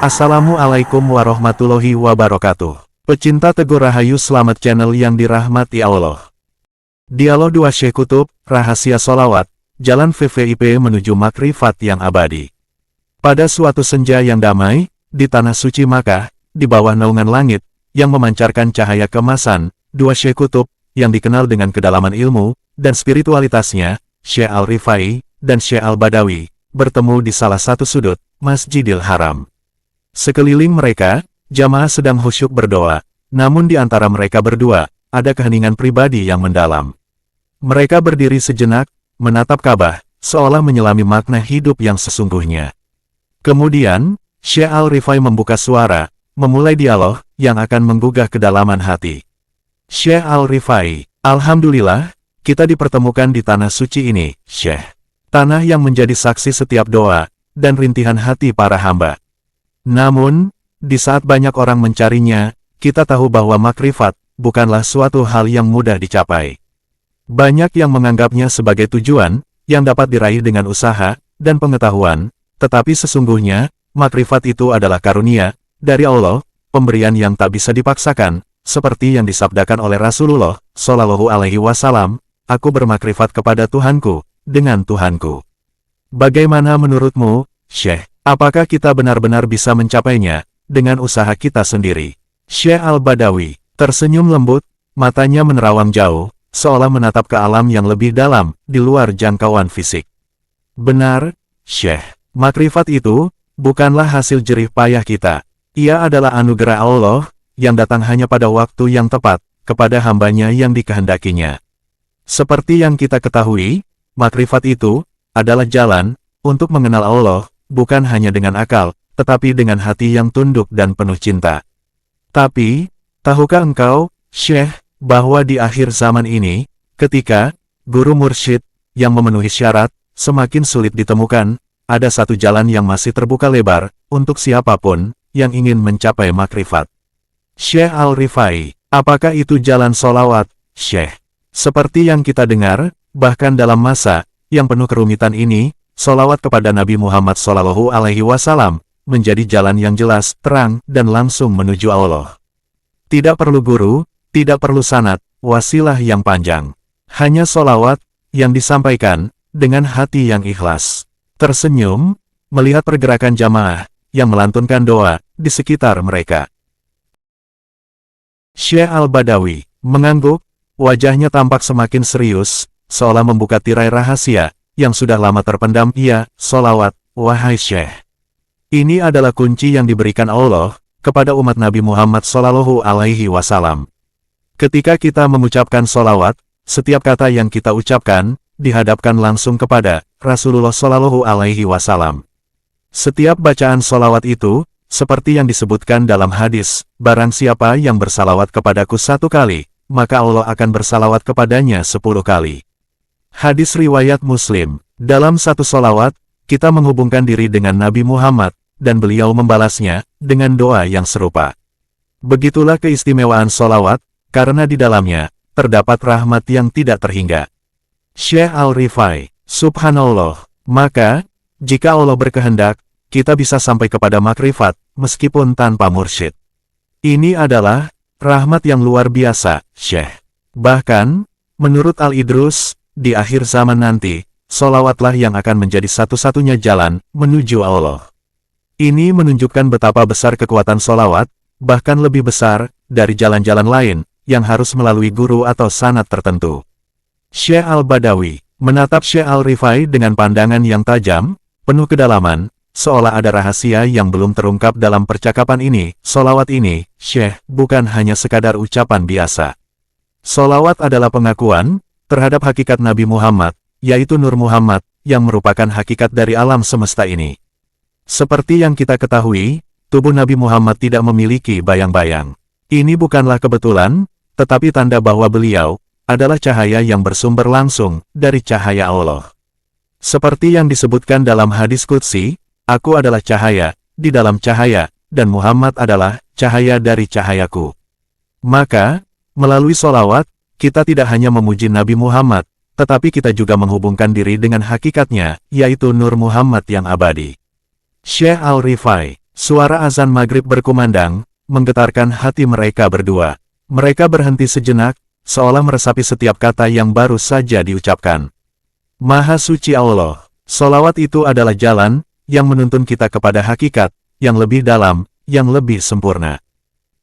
Assalamualaikum warahmatullahi wabarakatuh. Pecinta Teguh Rahayu, selamat channel yang dirahmati Allah. Dialog 2 Syekh Kutub, Rahasia Sholawat, Jalan VVIP menuju Makrifat yang abadi. Pada suatu senja yang damai, di tanah suci Makkah, di bawah naungan langit, yang memancarkan cahaya keemasan, 2 Syekh Kutub, yang dikenal dengan kedalaman ilmu, dan spiritualitasnya, Syekh Al-Rifai, dan Syekh Al-Badawi, bertemu di salah satu sudut, Masjidil Haram. Sekeliling mereka, jamaah sedang khusyuk berdoa, namun di antara mereka berdua, ada keheningan pribadi yang mendalam. Mereka berdiri sejenak, menatap Ka'bah, seolah menyelami makna hidup yang sesungguhnya. Kemudian, Syekh Al-Rifai membuka suara, memulai dialog yang akan menggugah kedalaman hati. Syekh Al-Rifai, Alhamdulillah, kita dipertemukan di tanah suci ini, Syekh. Tanah yang menjadi saksi setiap doa, dan rintihan hati para hamba. Namun, di saat banyak orang mencarinya, kita tahu bahwa makrifat bukanlah suatu hal yang mudah dicapai. Banyak yang menganggapnya sebagai tujuan yang dapat diraih dengan usaha dan pengetahuan, tetapi sesungguhnya, makrifat itu adalah karunia dari Allah, pemberian yang tak bisa dipaksakan, seperti yang disabdakan oleh Rasulullah Shallallahu Alaihi Wasallam, aku bermakrifat kepada Tuhanku, dengan Tuhanku. Bagaimana menurutmu, Syekh? Apakah kita benar-benar bisa mencapainya, dengan usaha kita sendiri? Syekh Al-Badawi tersenyum lembut, matanya menerawang jauh, seolah menatap ke alam yang lebih dalam, di luar jangkauan fisik. Benar, Syekh. Makrifat itu, bukanlah hasil jerih payah kita. Ia adalah anugerah Allah, yang datang hanya pada waktu yang tepat, kepada hambanya yang dikehendakinya. Seperti yang kita ketahui, makrifat itu, adalah jalan, untuk mengenal Allah, bukan hanya dengan akal, tetapi dengan hati yang tunduk dan penuh cinta. Tapi, tahukah engkau, Syekh, bahwa di akhir zaman ini, ketika guru mursyid yang memenuhi syarat semakin sulit ditemukan, ada satu jalan yang masih terbuka lebar untuk siapapun yang ingin mencapai makrifat. Syekh Al-Rifai, apakah itu jalan sholawat, Syekh? Seperti yang kita dengar, bahkan dalam masa yang penuh kerumitan ini, sholawat kepada Nabi Muhammad Shallallahu Alaihi Wasallam menjadi jalan yang jelas, terang, dan langsung menuju Allah. Tidak perlu guru, tidak perlu sanad, wasilah yang panjang. Hanya sholawat yang disampaikan dengan hati yang ikhlas. Tersenyum, melihat pergerakan jamaah yang melantunkan doa di sekitar mereka. Syekh Al-Badawi mengangguk, wajahnya tampak semakin serius, seolah membuka tirai rahasia yang sudah lama terpendam. Iya, sholawat, wahai Syekh. Ini adalah kunci yang diberikan Allah kepada umat Nabi Muhammad Shallallahu Alaihi Wasallam. Ketika kita mengucapkan sholawat, setiap kata yang kita ucapkan dihadapkan langsung kepada Rasulullah Shallallahu Alaihi Wasallam. Setiap bacaan sholawat itu, seperti yang disebutkan dalam hadis, barang siapa yang bersalawat kepadaku 1 kali, maka Allah akan bersalawat kepadanya 10 kali. Hadis riwayat Muslim, dalam satu sholawat, kita menghubungkan diri dengan Nabi Muhammad, dan beliau membalasnya dengan doa yang serupa. Begitulah keistimewaan sholawat, karena di dalamnya terdapat rahmat yang tidak terhingga. Syekh Al-Rifai, subhanallah, maka, jika Allah berkehendak, kita bisa sampai kepada makrifat, meskipun tanpa mursyid. Ini adalah rahmat yang luar biasa, Syekh. Bahkan, menurut Al-Idrus, di akhir zaman nanti, sholawatlah yang akan menjadi satu-satunya jalan menuju Allah. Ini menunjukkan betapa besar kekuatan sholawat, bahkan lebih besar dari jalan-jalan lain yang harus melalui guru atau sanad tertentu. Syekh Al-Badawi menatap Syekh Al-Rifai dengan pandangan yang tajam, penuh kedalaman, seolah ada rahasia yang belum terungkap dalam percakapan ini. Sholawat ini, Syekh, bukan hanya sekadar ucapan biasa. Sholawat adalah pengakuan terhadap hakikat Nabi Muhammad, yaitu Nur Muhammad, yang merupakan hakikat dari alam semesta ini. Seperti yang kita ketahui, tubuh Nabi Muhammad tidak memiliki bayang-bayang. Ini bukanlah kebetulan, tetapi tanda bahwa beliau adalah cahaya yang bersumber langsung dari cahaya Allah. Seperti yang disebutkan dalam hadis qudsi, aku adalah cahaya di dalam cahaya, dan Muhammad adalah cahaya dari cahayaku. Maka, melalui sholawat, kita tidak hanya memuji Nabi Muhammad, tetapi kita juga menghubungkan diri dengan hakikatnya, yaitu Nur Muhammad yang abadi. Syekh Al-Rifai, Suara azan maghrib berkumandang, menggetarkan hati mereka berdua. Mereka berhenti sejenak, seolah meresapi setiap kata yang baru saja diucapkan. Maha suci Allah, solawat itu adalah jalan, yang menuntun kita kepada hakikat, yang lebih dalam, yang lebih sempurna.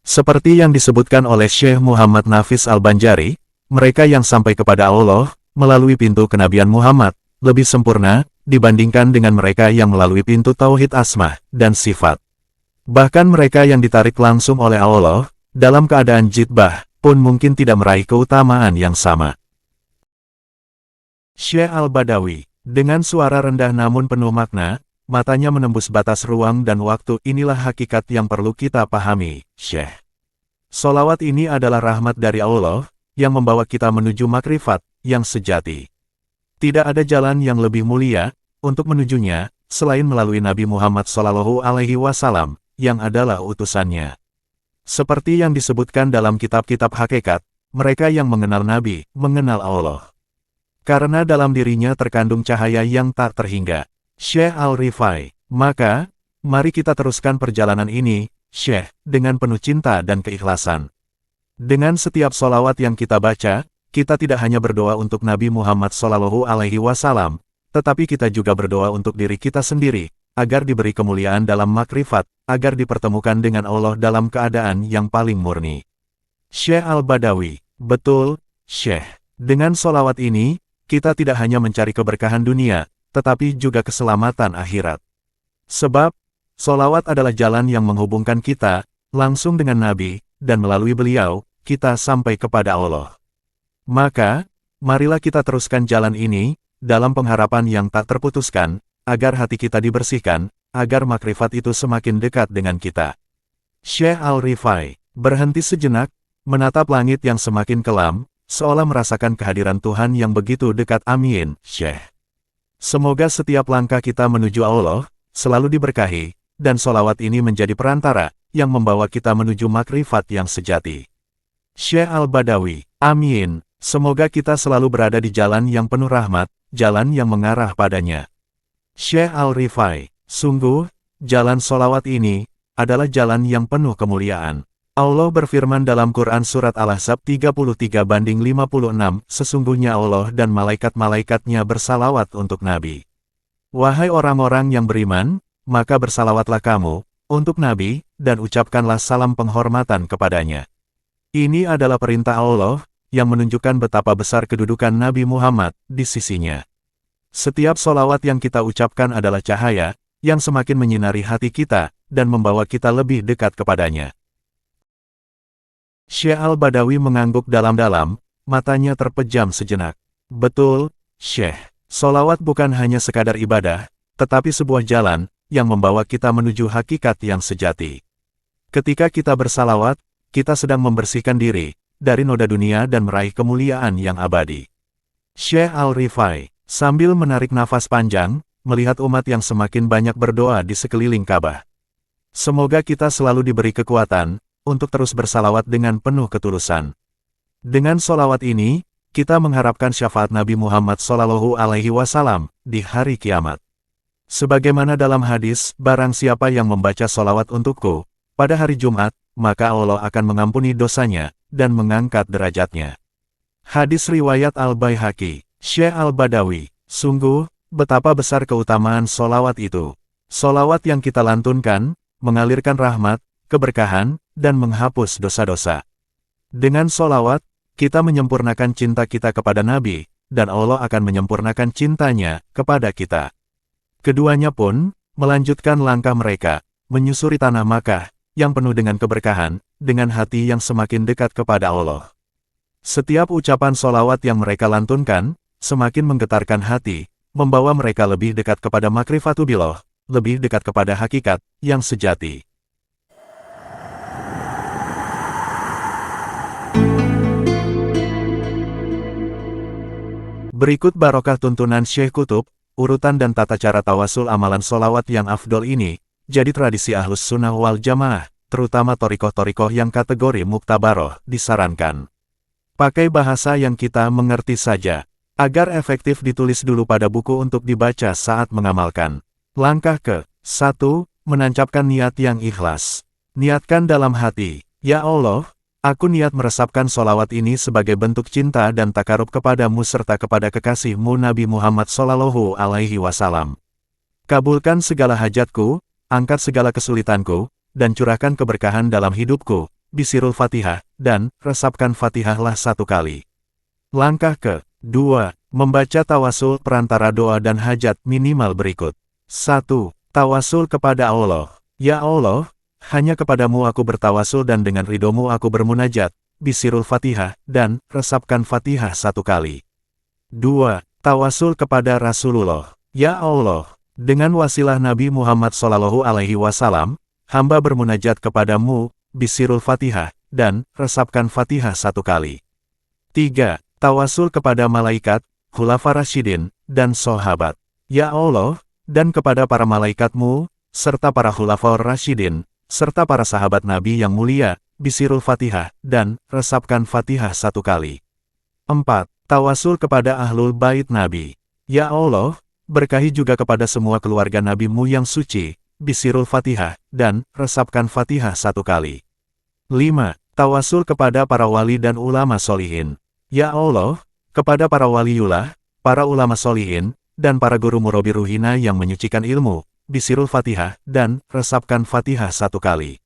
Seperti yang disebutkan oleh Syekh Muhammad Nafis Al-Banjari, mereka yang sampai kepada Allah, melalui pintu kenabian Muhammad, lebih sempurna, dibandingkan dengan mereka yang melalui pintu Tauhid Asma dan Sifat. Bahkan mereka yang ditarik langsung oleh Allah, dalam keadaan jitbah, pun mungkin tidak meraih keutamaan yang sama. Syekh Al-Badawi, dengan suara rendah namun penuh makna, matanya menembus batas ruang dan waktu. Inilah hakikat yang perlu kita pahami, Syekh. Solawat ini adalah rahmat dari Allah, yang membawa kita menuju makrifat, yang sejati. Tidak ada jalan yang lebih mulia, untuk menujunya, selain melalui Nabi Muhammad SAW, yang adalah utusannya. Seperti yang disebutkan dalam kitab-kitab hakikat, mereka yang mengenal Nabi, mengenal Allah. Karena dalam dirinya terkandung cahaya yang tak terhingga. Syekh Al-Rifai, maka, mari kita teruskan perjalanan ini, Syekh, dengan penuh cinta dan keikhlasan. Dengan setiap solawat yang kita baca, kita tidak hanya berdoa untuk Nabi Muhammad SAW, tetapi kita juga berdoa untuk diri kita sendiri, agar diberi kemuliaan dalam makrifat, agar dipertemukan dengan Allah dalam keadaan yang paling murni. Syekh Al-Badawi, betul, Syekh. Dengan solawat ini, kita tidak hanya mencari keberkahan dunia, tetapi juga keselamatan akhirat. Sebab, solawat adalah jalan yang menghubungkan kita, langsung dengan Nabi, dan melalui beliau, kita sampai kepada Allah. Maka, marilah kita teruskan jalan ini, dalam pengharapan yang tak terputuskan, agar hati kita dibersihkan, agar makrifat itu semakin dekat dengan kita. Syekh Al-Rifai, berhenti sejenak, menatap langit yang semakin kelam, seolah merasakan kehadiran Tuhan yang begitu dekat. Amin, Syekh. Semoga setiap langkah kita menuju Allah, selalu diberkahi, dan solawat ini menjadi perantara, yang membawa kita menuju makrifat yang sejati. Syekh Al-Badawi, amin. Semoga kita selalu berada di jalan yang penuh rahmat, jalan yang mengarah padanya. Syekh Al-Rifai, sungguh, jalan solawat ini, adalah jalan yang penuh kemuliaan. Allah berfirman dalam Quran Surat Al-Ahzab 33:56, sesungguhnya Allah dan malaikat-malaikatnya bersalawat untuk Nabi. Wahai orang-orang yang beriman, maka bersalawatlah kamu, untuk Nabi, dan ucapkanlah salam penghormatan kepadanya. Ini adalah perintah Allah, yang menunjukkan betapa besar kedudukan Nabi Muhammad, di sisinya. Setiap solawat yang kita ucapkan adalah cahaya, yang semakin menyinari hati kita, dan membawa kita lebih dekat kepadanya. Syekh Al-Badawi mengangguk dalam-dalam, matanya terpejam sejenak. Betul, Syekh. Solawat bukan hanya sekadar ibadah, tetapi sebuah jalan, yang membawa kita menuju hakikat yang sejati. Ketika kita bersalawat, kita sedang membersihkan diri, dari noda dunia dan meraih kemuliaan yang abadi. Syekh Al-Rifai, sambil menarik nafas panjang, melihat umat yang semakin banyak berdoa di sekeliling Ka'bah. Semoga kita selalu diberi kekuatan, untuk terus bersalawat dengan penuh ketulusan. Dengan solawat ini, kita mengharapkan syafaat Nabi Muhammad SAW di hari kiamat. Sebagaimana dalam hadis, barang siapa yang membaca solawat untukku, pada hari Jumat, maka Allah akan mengampuni dosanya, dan mengangkat derajatnya. Hadis riwayat Al-Baihaqi. Syekh Al-Badawi, sungguh, betapa besar keutamaan solawat itu. Solawat yang kita lantunkan, mengalirkan rahmat, keberkahan, dan menghapus dosa-dosa. Dengan solawat, kita menyempurnakan cinta kita kepada Nabi, dan Allah akan menyempurnakan cintanya kepada kita. Keduanya pun, melanjutkan langkah mereka, menyusuri tanah Makkah, yang penuh dengan keberkahan, dengan hati yang semakin dekat kepada Allah. Setiap ucapan solawat yang mereka lantunkan, semakin menggetarkan hati, membawa mereka lebih dekat kepada makrifatubillah, lebih dekat kepada hakikat, yang sejati. Berikut barokah tuntunan Syekh Qutb, urutan dan tata cara tawasul amalan solawat yang afdol ini, jadi tradisi Ahlus Sunnah wal Jamaah, terutama torikoh-torikoh yang kategori muktabaroh, disarankan. Pakai bahasa yang kita mengerti saja, agar efektif ditulis dulu pada buku untuk dibaca saat mengamalkan. Langkah ke-1, menancapkan niat yang ikhlas. Niatkan dalam hati, "Ya Allah, aku niat meresapkan solawat ini sebagai bentuk cinta dan takarub kepadamu serta kepada kekasihmu Nabi Muhammad Sallallahu Alaihi Wasallam. Kabulkan segala hajatku, angkat segala kesulitanku, dan curahkan keberkahan dalam hidupku, bisirul Fatihah, dan resapkan Fatihahlah 1 kali." Langkah ke-2, membaca tawasul perantara doa dan hajat minimal berikut. 1. Tawasul kepada Allah. Ya Allah, hanya kepadamu aku bertawasul dan dengan ridhomu aku bermunajat, bisirul Fatihah, dan resapkan Fatihah 1 kali. 2. Tawasul kepada Rasulullah. Ya Allah, dengan wasilah Nabi Muhammad Sallallahu Alaihi Wasallam, hamba bermunajat kepadamu, bisirul Fatihah, dan resapkan Fatihah 1 kali. 3. Tawasul kepada malaikat, khulafa rasyidin, dan sahabat. Ya Allah, dan kepada para malaikatmu, serta para khulafa rasyidin, serta para sahabat Nabi yang mulia, bisirul Fatihah, dan resapkan Fatihah 1 kali. 4. Tawasul kepada ahlul bait Nabi. Ya Allah, berkahi juga kepada semua keluarga Nabi-Mu yang suci, bisirul Fatihah, dan resapkan Fatihah 1 kali. 5. Tawasul kepada para wali dan ulama solihin. Ya Allah, kepada para waliullah, para ulama solihin, dan para guru murabi ruhina yang menyucikan ilmu, bisirul Fatihah, dan resapkan Fatihah 1 kali.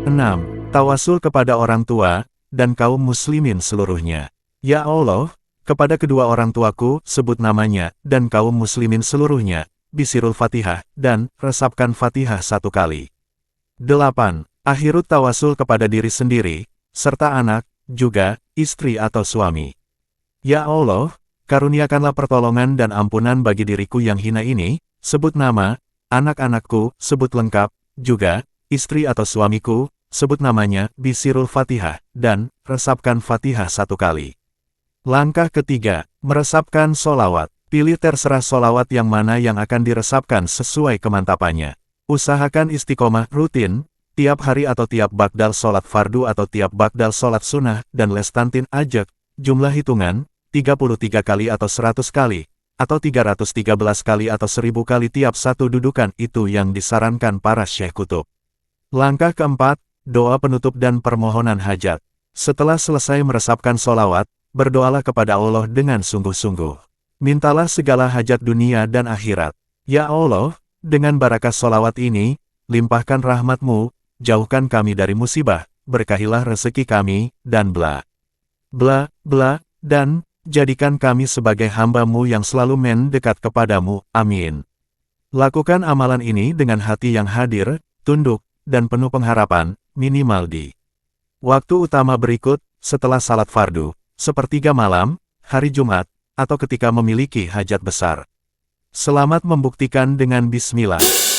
6. Tawasul kepada orang tua, dan kaum muslimin seluruhnya. Ya Allah, kepada kedua orang tuaku, sebut namanya, dan kaum muslimin seluruhnya, bisirul Fatihah, dan resapkan Fatihah 1 kali. 8. Akhirut tawasul kepada diri sendiri, serta anak, juga istri atau suami. Ya Allah, karuniakanlah pertolongan dan ampunan bagi diriku yang hina ini, sebut nama, anak-anakku, sebut lengkap, juga istri atau suamiku, sebut namanya, bisirul Fatihah, dan resapkan Fatihah 1 kali. Langkah ketiga, meresapkan solawat. Pilih terserah solawat yang mana yang akan diresapkan sesuai kemantapannya. Usahakan istiqomah rutin, tiap hari atau tiap ba'dal sholat fardu atau tiap ba'dal sholat sunnah, dan lestantin ajak, jumlah hitungan, 33 kali atau 100 kali, atau 313 kali atau 1000 kali tiap satu dudukan itu yang disarankan para Syekh Kutub. Langkah keempat, doa penutup dan permohonan hajat. Setelah selesai meresapkan solawat, berdoalah kepada Allah dengan sungguh-sungguh. Mintalah segala hajat dunia dan akhirat. Ya Allah, dengan barakah solawat ini, limpahkan rahmat-Mu, jauhkan kami dari musibah, berkahilah rezeki kami, dan bla bla bla, dan jadikan kami sebagai hamba-Mu yang selalu mendekat kepadamu, amin. Lakukan amalan ini dengan hati yang hadir, tunduk, dan penuh pengharapan, minimal di waktu utama berikut, setelah salat fardu, sepertiga malam, hari Jumat, atau ketika memiliki hajat besar. Selamat membuktikan dengan bismillah.